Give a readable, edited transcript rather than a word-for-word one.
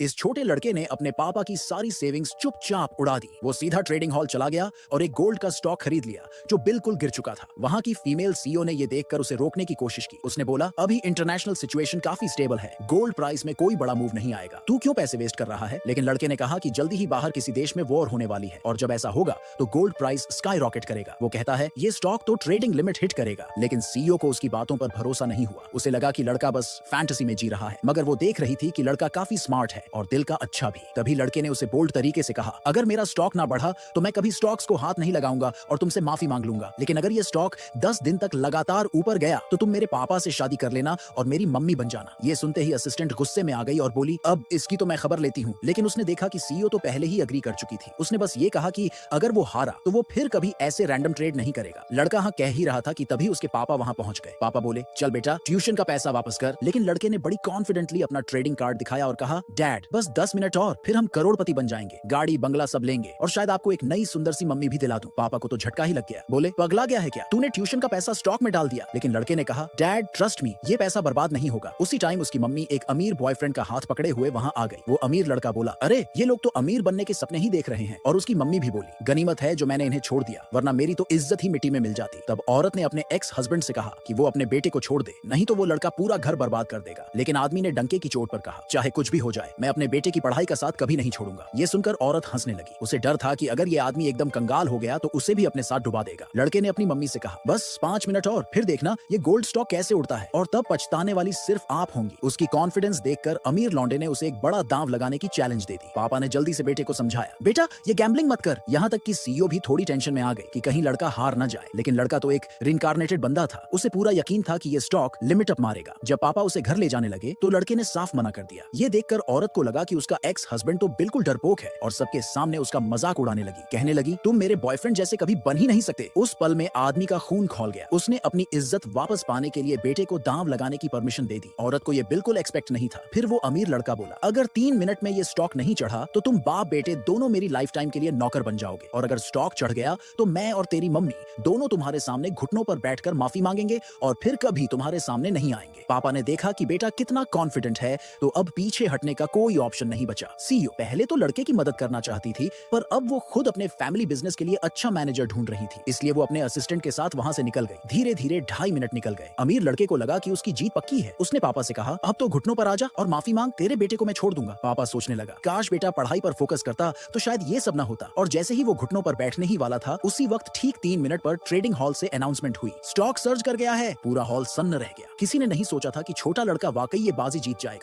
इस छोटे लड़के ने अपने पापा की सारी सेविंग्स चुपचाप उड़ा दी। वो सीधा ट्रेडिंग हॉल चला गया और एक गोल्ड का स्टॉक खरीद लिया जो बिल्कुल गिर चुका था। वहां की फीमेल सीईओ ने यह देखकर उसे रोकने की कोशिश की। उसने बोला, अभी इंटरनेशनल सिचुएशन काफी स्टेबल है, गोल्ड प्राइस में कोई बड़ा मूव नहीं आएगा, तू क्यों पैसे वेस्ट कर रहा है? लेकिन लड़के ने कहा कि जल्दी ही बाहर किसी देश में वॉर होने वाली है और जब ऐसा होगा तो गोल्ड प्राइस स्काई रॉकेट करेगा। वो कहता है ये स्टॉक तो ट्रेडिंग लिमिट हिट करेगा। लेकिन सीईओ को उसकी बातों पर भरोसा नहीं हुआ। उसे लगा कि लड़का बस फैंटेसी में जी रहा है, मगर वो देख रही थी कि लड़का काफी स्मार्ट है और दिल का अच्छा भी। तभी लड़के ने उसे बोल्ड तरीके से कहा, अगर मेरा स्टॉक ना बढ़ा तो मैं कभी स्टॉक्स को हाथ नहीं लगाऊंगा और तुमसे माफी मांग लूंगा, लेकिन अगर ये स्टॉक 10 दिन तक लगातार ऊपर गया तो तुम मेरे पापा से शादी कर लेना और मेरी मम्मी बन जाना। ये सुनते ही असिस्टेंट गुस्से में आ गई और बोली, अब इसकी तो मैं खबर लेती हूँ। लेकिन उसने देखा कि सीईओ तो पहले ही अग्री कर चुकी थी। उसने बस ये कहा कि अगर वो हारा तो वो फिर कभी ऐसे रैंडम ट्रेड नहीं करेगा। लड़का हाँ कह ही रहा था कि तभी उसके पापा वहां पहुंच गए। पापा बोले, चल बेटा ट्यूशन का पैसा वापस कर। लेकिन लड़के ने बड़ी कॉन्फिडेंटली अपना ट्रेडिंग कार्ड दिखाया और कहा, डैड बस 10 मिनट और फिर हम करोड़पति बन जाएंगे, गाड़ी बंगला सब लेंगे और शायद आपको एक नई सुंदर सी मम्मी भी दिला दूं। पापा को तो झटका ही लग गया। बोले, पगला गया है क्या? तूने ट्यूशन का पैसा स्टॉक में डाल दिया। लेकिन लड़के ने कहा, डैड ट्रस्ट मी, ये पैसा बर्बाद नहीं होगा। उसी टाइम उसकी मम्मी एक अमीर बॉयफ्रेंड का हाथ पकड़े हुए वहां आ गई। वो अमीर लड़का बोला, अरे ये लोग तो अमीर बनने के सपने ही देख रहे हैं। और उसकी मम्मी भी बोली, गनीमत है जो मैंने इन्हें छोड़ दिया, वरना मेरी तो इज्जत ही मिट्टी में मिल जाती। तब औरत ने अपने एक्स हस्बैंड से कहा कि वो अपने बेटे को छोड़ दे, नहीं तो वो लड़का पूरा घर बर्बाद कर देगा। लेकिन आदमी ने डंके की चोट पर कहा, चाहे कुछ भी हो जाए, मैं अपने बेटे की पढ़ाई का साथ कभी नहीं छोड़ूंगा। ये सुनकर औरत हंसने लगी। उसे डर था कि अगर ये आदमी एकदम कंगाल हो गया तो उसे भी अपने साथ डुबा देगा। लड़के ने अपनी मम्मी से कहा, बस 5 मिनट और फिर देखना ये गोल्ड स्टॉक कैसे उड़ता है और तब पछताने वाली सिर्फ आप होंगी। उसकी कॉन्फिडेंस देखकर अमीर लौंडे ने उसे एक बड़ा दांव लगाने की चैलेंज दे दी। पापा ने जल्दी से बेटे को समझाया, बेटा ये गैम्बलिंग मत कर। यहाँ तक कि सीईओ भी थोड़ी टेंशन में आ गई कि कहीं लड़का हार न जाए। लेकिन लड़का तो एक रिइंकार्नेटेड बंदा था। उसे पूरा यकीन था कि ये स्टॉक लिमिट अप मारेगा। जब पापा उसे घर ले जाने लगे तो लड़के ने साफ मना कर दिया। ये देखकर औरत को लगा कि उसका एक्स हस्बैंड तो बिल्कुल डरपोक है और सबके सामने उसका मजाक उड़ाने लगी। कहने लगी, तुम मेरे बॉयफ्रेंड जैसे कभी बन ही नहीं सकते। उस पल में आदमी का खून खौल गया। उसने अपनी इज्जत वापस पाने के लिए बेटे को दांव लगाने की परमिशन दे दी। औरत को यह बिल्कुल एक्सपेक्ट नहीं था। फिर वो अमीर लड़का बोला, अगर 3 मिनट में ये स्टॉक नहीं चढ़ा तो तुम बाप बेटे दोनों मेरी लाइफ टाइम के लिए नौकर बन जाओगे, और अगर स्टॉक चढ़ गया तो मैं और तेरी मम्मी दोनों तुम्हारे सामने घुटनों पर बैठकर माफी मांगेंगे और फिर कभी तुम्हारे सामने नहीं आएंगे। पापा ने देखा कि बेटा कितना कॉन्फिडेंट है तो अब पीछे हटने का कोई ऑप्शन नहीं बचा। सीईओ पहले तो लड़के की मदद करना चाहती थी, पर अब वो खुद अपने फैमिली बिजनेस के लिए अच्छा मैनेजर ढूंढ रही थी। इसलिए वो अपने असिस्टेंट के साथ वहां से निकल गई। धीरे धीरे 2.5 मिनट निकल गए। अमीर लड़के को लगा कि उसकी जीत पक्की है। उसने पापा से कहा, अब तो घुटनों पर आजा और माफी मांग, तेरे बेटे को मैं छोड़ दूंगा। पापा सोचने लगा, काश बेटा पढ़ाई पर फोकस करता तो शायद ये सब ना होता। और जैसे ही वो घुटनों पर बैठने ही वाला था, उसी वक्त ठीक 3 मिनट पर ट्रेडिंग हॉल से अनाउंसमेंट हुई, स्टॉक सर्ज कर गया है। पूरा हॉल सन्न रह गया। किसी ने नहीं सोचा था कि छोटा लड़का वाकई ये बाजी जीत जाएगा।